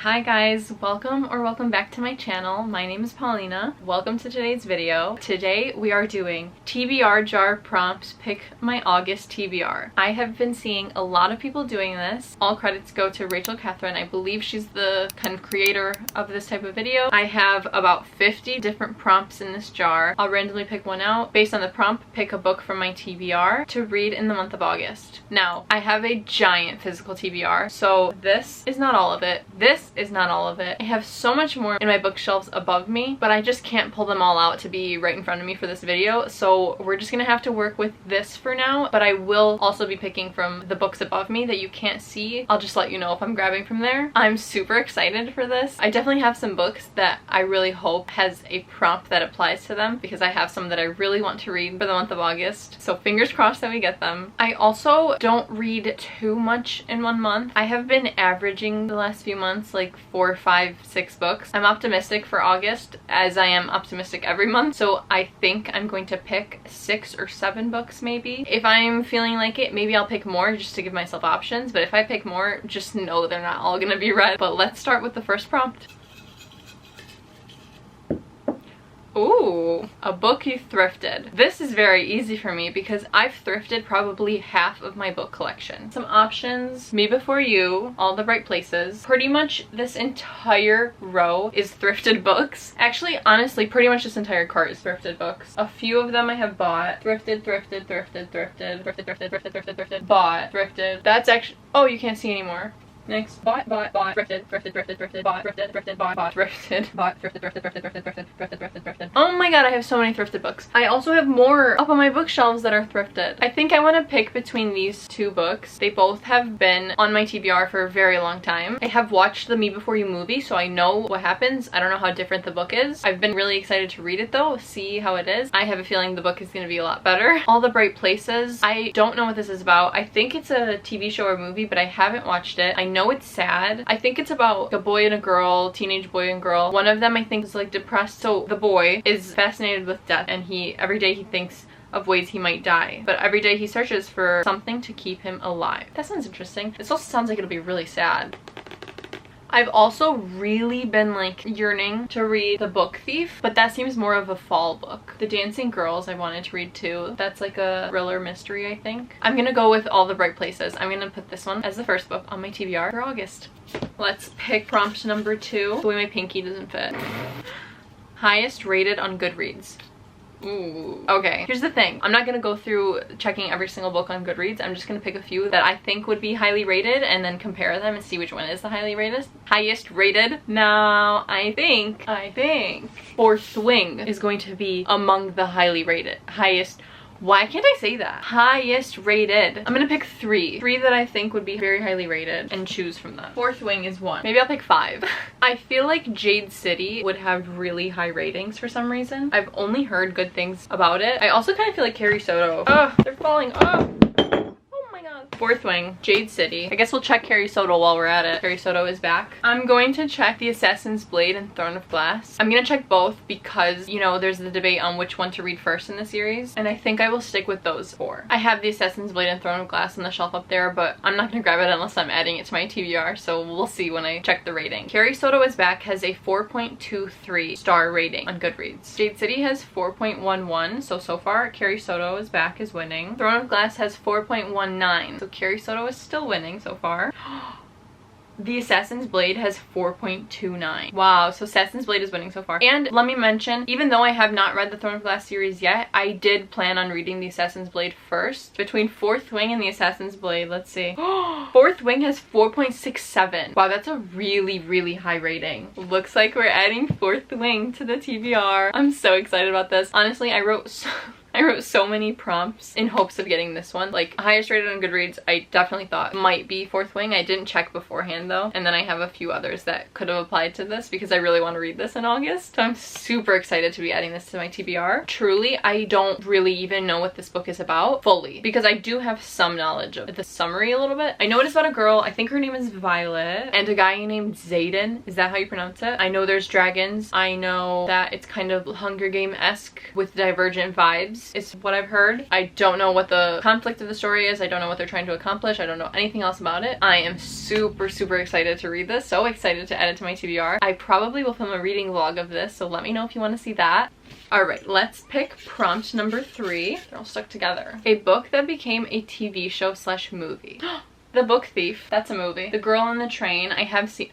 Hi guys, welcome back to my channel. My name is Paulina. Welcome to today's video. Today we are doing TBR jar prompts, pick my August TBR. I have been seeing a lot of people doing this. All credits go to Rachel Catherine. I believe she's the kind of creator of this type of video. I have about 50 different prompts in this jar. I'll randomly pick one out. Based on the prompt, pick a book from my TBR to read in the month of August. Now, I have a giant physical TBR, so this is not all of it. This is not all of it. I have so much more in my bookshelves above me, but I just can't pull them all out to be right in front of me for this video, so we're just gonna have to work with this for now, but I will also be picking from the books above me that you can't see. I'll just let you know if I'm grabbing from there. I'm super excited for this. I definitely have some books that I really hope has a prompt that applies to them, because I have some that I really want to read for the month of August, so fingers crossed that we get them. I also don't read too much in one month. I have been averaging the last few months like 4, 5, 6 books. I'm optimistic for August, as I am optimistic every month, so I think I'm going to pick 6 or 7 books maybe. If I'm feeling like it, maybe I'll pick more just to give myself options, but if I pick more, just know they're not all gonna be read. But let's start with the first prompt. Ooh, a book you thrifted. This is very easy for me because I've thrifted probably half of my book collection. Some options: Me Before You, All the Right Places. Pretty much this entire row is thrifted books. Actually, honestly, pretty much this entire cart is thrifted books. A few of them I have bought. Thrifted, thrifted, thrifted, thrifted, thrifted, thrifted, thrifted, thrifted, thrifted, bought, thrifted. That's actually, oh, you can't see anymore. Next, bought, thrifted, thrifted, thrifted, thrifted, bought, thrifted, thrifted, bought, thrifted, bought, thrifted, thrifted, thrifted, thrifted, thrifted, thrifted, thrifted, thrifted. Oh my god, I have so many thrifted books. I also have more up on my bookshelves that are thrifted. I think I want to pick between these two books. They both have been on my TBR for a very long time. I have watched the Me Before You movie, so I know what happens. I don't know how different the book is. I've been really excited to read it though, see how it is. I have a feeling the book is going to be a lot better. All the Bright Places. I don't know what this is about. I think it's a TV show or movie, but I haven't watched it. I know it's sad. I think it's about a boy and a girl, teenage boy and girl. One of them I think is like depressed, so the boy is fascinated with death, and every day he thinks of ways he might die, but every day he searches for something to keep him alive. That sounds interesting. This also sounds like it'll be really sad. I've also really been like yearning to read The Book Thief, but that seems more of a fall book. The Dancing Girls I wanted to read too. That's like a thriller mystery, I think. I'm gonna go with All the Bright Places. I'm gonna put this one as the first book on my TBR for August. Let's pick prompt number 2. The way my pinky doesn't fit. Highest rated on Goodreads. Ooh. Okay, here's the thing. I'm not gonna go through checking every single book on Goodreads. I'm just gonna pick a few that I think would be highly rated and then compare them and see which one is the highest rated. Now, I think Fourth Wing is going to be among the why can't I say that? Highest rated. I'm gonna pick 3 that I think would be very highly rated and choose from them. Fourth Wing is 1. Maybe I'll pick 5. I feel like Jade City would have really high ratings for some reason. I've only heard good things about it. I also kind of feel like Carrie Soto. Oh, they're falling. Oh. Fourth Wing, Jade City. I guess we'll check Carrie Soto while we're at it. Carrie Soto is back. I'm going to check The Assassin's Blade and Throne of Glass. I'm gonna check both because, you know, there's the debate on which one to read first in the series, and I think I will stick with those 4. I have The Assassin's Blade and Throne of Glass on the shelf up there, but I'm not gonna grab it unless I'm adding it to my TBR, so we'll see when I check the rating. Carrie Soto is back has a 4.23 star rating on Goodreads. Jade City has 4.11, so far Carrie Soto is back, is winning. Throne of Glass has 4.19, so Carrie Soto is still winning so far. The Assassin's Blade has 4.29. Wow, so Assassin's Blade is winning so far. And let me mention, even though I have not read the Throne of Glass series yet, I did plan on reading the Assassin's Blade first. Between Fourth Wing and the Assassin's Blade, let's see. Fourth Wing has 4.67. Wow, that's a really, really high rating. Looks like we're adding Fourth Wing to the TBR. I'm so excited about this. Honestly, I wrote so many prompts in hopes of getting this one. Like, highest rated on Goodreads, I definitely thought might be Fourth Wing. I didn't check beforehand though. And then I have a few others that could have applied to this because I really want to read this in August. So I'm super excited to be adding this to my TBR. Truly, I don't really even know what this book is about fully, because I do have some knowledge of the summary a little bit. I know it is about a girl, I think her name is Violet, and a guy named Zayden. Is that how you pronounce it? I know there's dragons. I know that it's kind of Hunger Game-esque with Divergent vibes. pace is what I've heard. I don't know what the conflict of the story is. I don't know what they're trying to accomplish. I don't know anything else about it. I am super, super excited to read this. So excited to add it to my TBR. I probably will film a reading vlog of this, so let me know if you want to see that. Alright, let's pick prompt number 3. They're all stuck together. A book that became a TV show / movie. The Book Thief, that's a movie. The Girl on the Train, I have seen.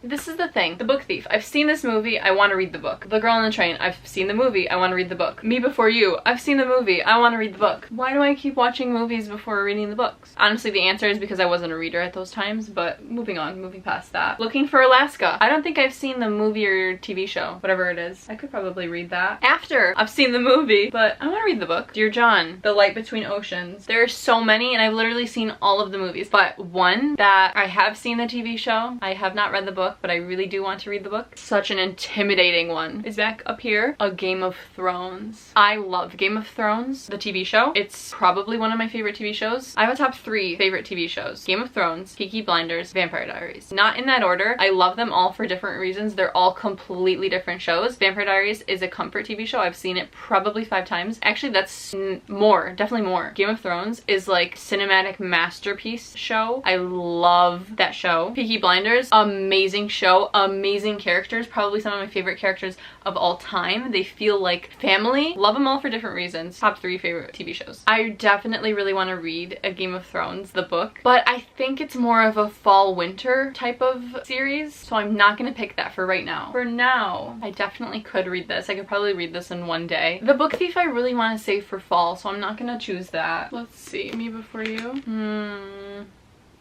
This is the thing. The Book Thief, I've seen this movie, I want to read the book. The Girl on the Train, I've seen the movie, I want to read the book. Me Before You, I've seen the movie, I want to read the book. Why do I keep watching movies before reading the books? Honestly, the answer is because I wasn't a reader at those times, but moving on, moving past that. Looking for Alaska. I don't think I've seen the movie or TV show, whatever it is. I could probably read that after I've seen the movie, but I want to read the book. Dear John, The Light Between Oceans. There are so many, and I've literally seen all of the movies, but one that I have seen the TV show. I have not read the book, but I really do want to read the book. Such an intimidating one is back up here. A Game of Thrones. I love Game of Thrones, the TV show. It's probably one of my favorite TV shows. I have a top 3 favorite TV shows. Game of Thrones, Peaky Blinders, Vampire Diaries. Not in that order. I love them all for different reasons. They're all completely different shows. Vampire Diaries is a comfort TV show. I've seen it probably 5 times. Actually, that's more, definitely more. Game of Thrones is like cinematic masterpiece show. I love that show. Peaky Blinders, amazing show, amazing characters, probably some of my favorite characters of all time. They feel like family. Love them all for different reasons. Top 3 favorite TV shows. I definitely really want to read A Game of Thrones, the book, but I think it's more of a fall winter type of series, so I'm not gonna pick that for right now. For now, I definitely could read this. I could probably read this in one day. The Book Thief I really want to save for fall, so I'm not gonna choose that. Let's see, Me Before You.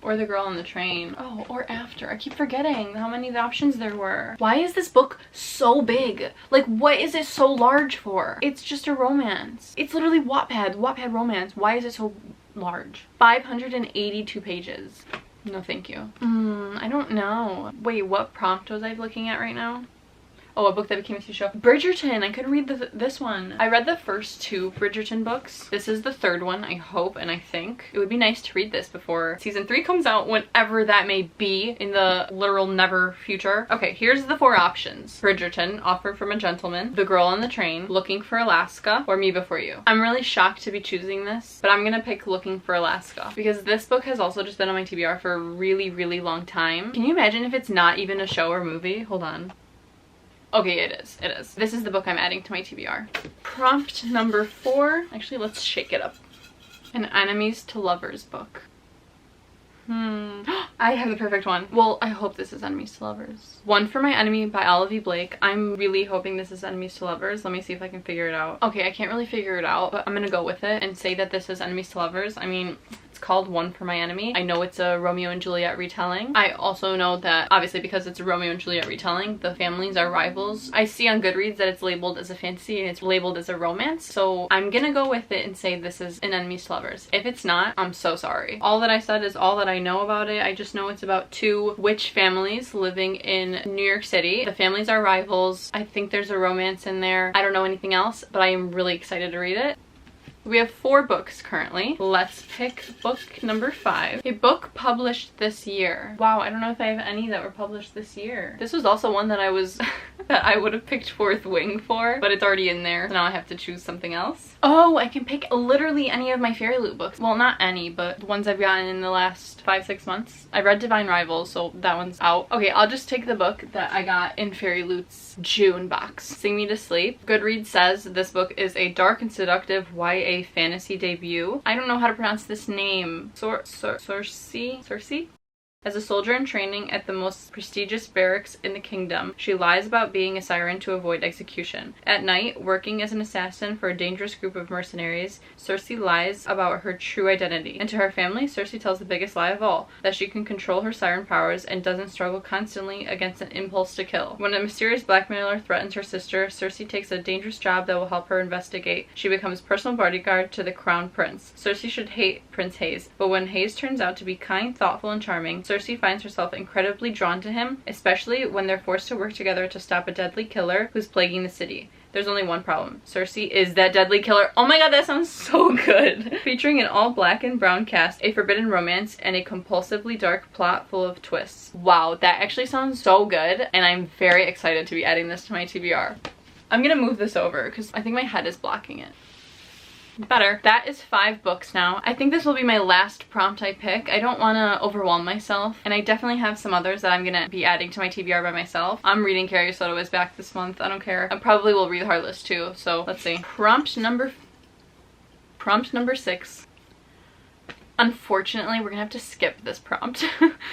Or The Girl on the Train. Oh, or After. I keep forgetting how many options there were. Why is this book so big? Like, what is it so large for? It's just a romance. It's literally Wattpad romance. Why is it so large? 582 pages. No, thank you. I don't know. Wait, what prompt was I looking at right now? Oh, a book that became a TV show. Bridgerton. I couldn't read this one. I read the first 2 Bridgerton books. This is the 3rd one, I hope and I think. It would be nice to read this before season 3 comes out, whenever that may be in the literal never future. Okay, here's the 4 options. Bridgerton, Offer from a Gentleman, The Girl on the Train, Looking for Alaska, or Me Before You. I'm really shocked to be choosing this, but I'm gonna pick Looking for Alaska because this book has also just been on my TBR for a really, really long time. Can you imagine if it's not even a show or movie? Hold on. Okay, it is. It is. This is the book I'm adding to my TBR. Prompt number 4. Actually, let's shake it up. An Enemies to Lovers book. I have the perfect one. Well, I hope this is Enemies to Lovers. One for My Enemy by Olivia Blake. I'm really hoping this is Enemies to Lovers. Let me see if I can figure it out. Okay, I can't really figure it out, but I'm gonna go with it and say that this is Enemies to Lovers. I mean, it's called One for My Enemy. I know it's a Romeo and Juliet retelling. I also know that obviously because it's a Romeo and Juliet retelling, the families are rivals. I see on Goodreads that it's labeled as a fantasy and it's labeled as a romance, so I'm gonna go with it and say this is an Enemies to Lovers. If it's not, I'm so sorry. All that I said is all that I know about it. I just know it's about 2 witch families living in New York City. The families are rivals. I think there's a romance in there. I don't know anything else, but I am really excited to read it. We have 4 books currently. Let's pick book number 5. A book published this year. Wow, I don't know if I have any that were published this year. This was also one that I was that I would have picked Fourth Wing for, but it's already in there. So now I have to choose something else. Oh, I can pick literally any of my Fairy Loot books. Well, not any, but the ones I've gotten in the last 5-6 months. I read Divine Rivals, so that one's out. Okay, I'll just take the book that I got in Fairy Loot's June box. Sing Me to Sleep. Goodreads says this book is a dark and seductive YA fantasy debut. I don't know how to pronounce this name. Cersei? As a soldier in training at the most prestigious barracks in the kingdom, she lies about being a siren to avoid execution. At night, working as an assassin for a dangerous group of mercenaries, Cersei lies about her true identity. And to her family, Cersei tells the biggest lie of all, that she can control her siren powers and doesn't struggle constantly against an impulse to kill. When a mysterious blackmailer threatens her sister, Cersei takes a dangerous job that will help her investigate. She becomes personal bodyguard to the crown prince. Cersei should hate Prince Hayes, but when Hayes turns out to be kind, thoughtful, and charming, Cersei finds herself incredibly drawn to him, especially when they're forced to work together to stop a deadly killer who's plaguing the city. There's only one problem. Cersei is that deadly killer. Oh my god, that sounds so good. Featuring an all black and brown cast, a forbidden romance, and a compulsively dark plot full of twists. Wow, that actually sounds so good, and I'm very excited to be adding this to my TBR. I'm gonna move this over because I think my head is blocking it. Better. That is 5 books now. I think this will be my last prompt I pick. I don't want to overwhelm myself, and I definitely have some others that I'm gonna be adding to my TBR by myself. I'm reading Carrie Soto is Back this month. I don't care. I probably will read Heartless too, so let's see. Prompt number 6. Unfortunately, we're gonna have to skip this prompt.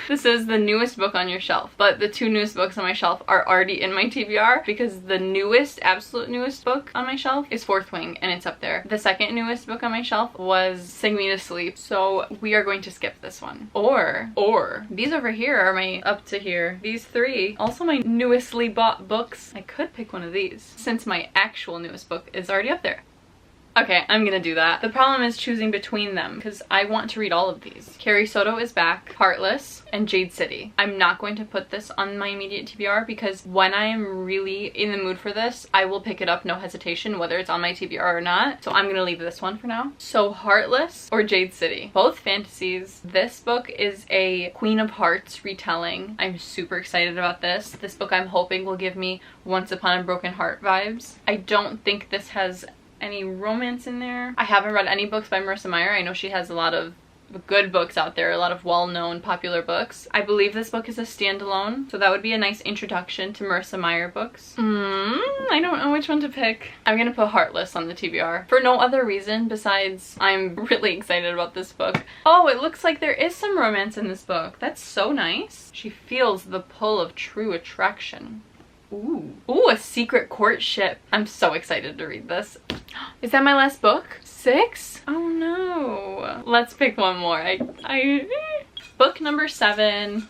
This is the newest book on your shelf, but the 2 newest books on my shelf are already in my TBR because the newest, absolute newest book on my shelf is Fourth Wing, and it's up there. The second newest book on my shelf was Sing Me to Sleep, so we are going to skip this one. Or these over here are my up to here. These 3, also my newestly bought books. I could pick one of these since my actual newest book is already up there. Okay, I'm gonna do that. The problem is choosing between them because I want to read all of these. Carrie Soto is Back, Heartless, and Jade City. I'm not going to put this on my immediate TBR because when I am really in the mood for this, I will pick it up, no hesitation, whether it's on my TBR or not. So I'm gonna leave this one for now. So Heartless or Jade City, both fantasies. This book is a Queen of Hearts retelling. I'm super excited about this. This book I'm hoping will give me Once Upon a Broken Heart vibes. I don't think this has any romance in there. I haven't read any books by Marissa Meyer. I know she has a lot of good books out there, a lot of well-known popular books. I believe this book is a standalone, so that would be a nice introduction to Marissa Meyer books. I don't know which one to pick. I'm gonna put Heartless on the TBR for no other reason besides I'm really excited about this book. Oh, it looks like there is some romance in this book. That's so nice. She feels the pull of true attraction. Ooh, a secret courtship. I'm so excited to read this. Is that my last book? 6? Oh no. Let's pick one more. Book number 7.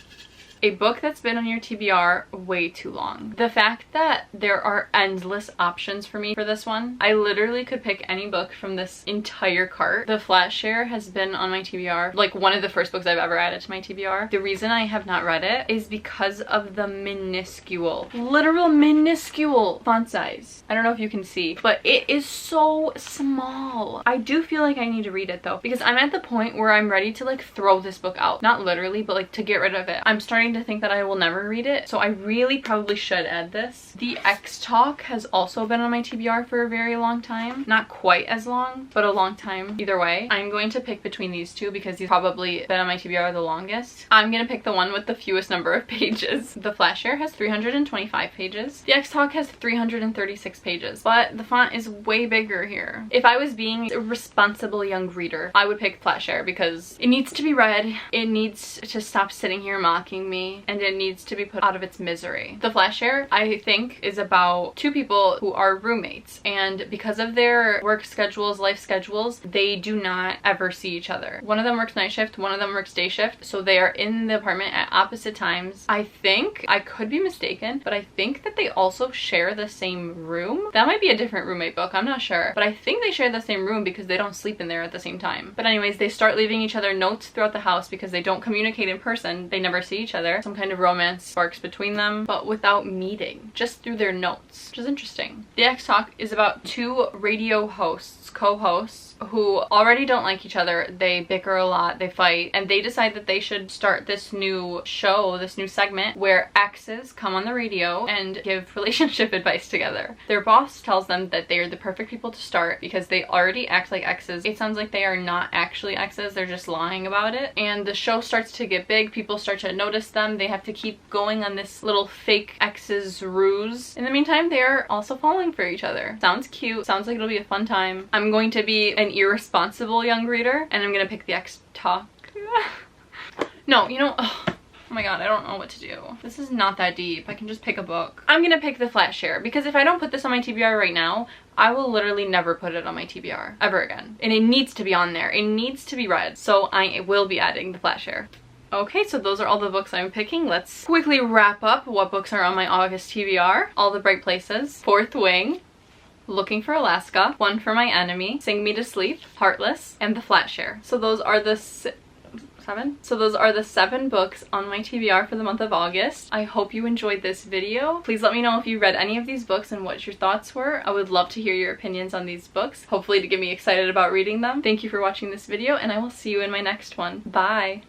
A book that's been on your TBR way too long. The fact that there are endless options for me for this one, I literally could pick any book from this entire cart. The Flat Share has been on my TBR, like one of the first books I've ever added to my TBR. The reason I have not read it is because of the minuscule, literal minuscule font size. I don't know if you can see, but it is so small. I do feel like I need to read it though, because I'm at the point where I'm ready to like throw this book out. Not literally, but like to get rid of it. I'm starting to think that I will never read it, so I really probably should add this. The X Talk has also been on my TBR for a very long time. Not quite as long, but a long time either way. I'm going to pick between these 2 because these probably been on my TBR the longest. I'm gonna pick the one with the fewest number of pages. The Flat Share has 325 pages. The X Talk has 336 pages, but the font is way bigger here. If I was being a responsible young reader, I would pick Flat Share because it needs to be read. It needs to stop sitting here mocking me, and it needs to be put out of its misery. The Flat Share, I think, is about 2 people who are roommates, and because of their work schedules, life schedules, they do not ever see each other. One of them works night shift, one of them works day shift, so they are in the apartment at opposite times. I think, I could be mistaken, but I think that they also share the same room. That might be a different roommate book, I'm not sure, but I think they share the same room because they don't sleep in there at the same time. But anyways, they start leaving each other notes throughout the house because they don't communicate in person. They never see each other. Some kind of romance sparks between them, but without meeting, just through their notes, which is interesting. The X Talk is about 2 radio hosts, co-hosts, who already don't like each other. They bicker a lot, they fight, and they decide that they should start this new show, this new segment where exes come on the radio and give relationship advice together. Their boss tells them that they are the perfect people to start because they already act like exes. It sounds like they are not actually exes, they're just lying about it. And the show starts to get big, people start to notice them, they have to keep going on this little fake exes ruse. In the meantime, they're also falling for each other. Sounds cute, sounds like it'll be a fun time. I'm going to be an irresponsible young reader, and I'm gonna pick the X Talk. No, you know, oh my god, I don't know what to do. This is not that deep. I can just pick a book. I'm gonna pick the Flat Share because if I don't put this on my TBR right now, I will literally never put it on my TBR ever again. And it needs to be on there. It needs to be read. So I will be adding the Flat Share. Okay, so those are all the books I'm picking. Let's quickly wrap up what books are on my August TBR. All the Bright Places, Fourth Wing, Looking for Alaska, One for My Enemy, Sing Me to Sleep, Heartless, and The Flat Share. So those are the 7? So those are the 7 books on my TBR for the month of August. I hope you enjoyed this video. Please let me know if you read any of these books and what your thoughts were. I would love to hear your opinions on these books, hopefully to get me excited about reading them. Thank you for watching this video, and I will see you in my next one. Bye!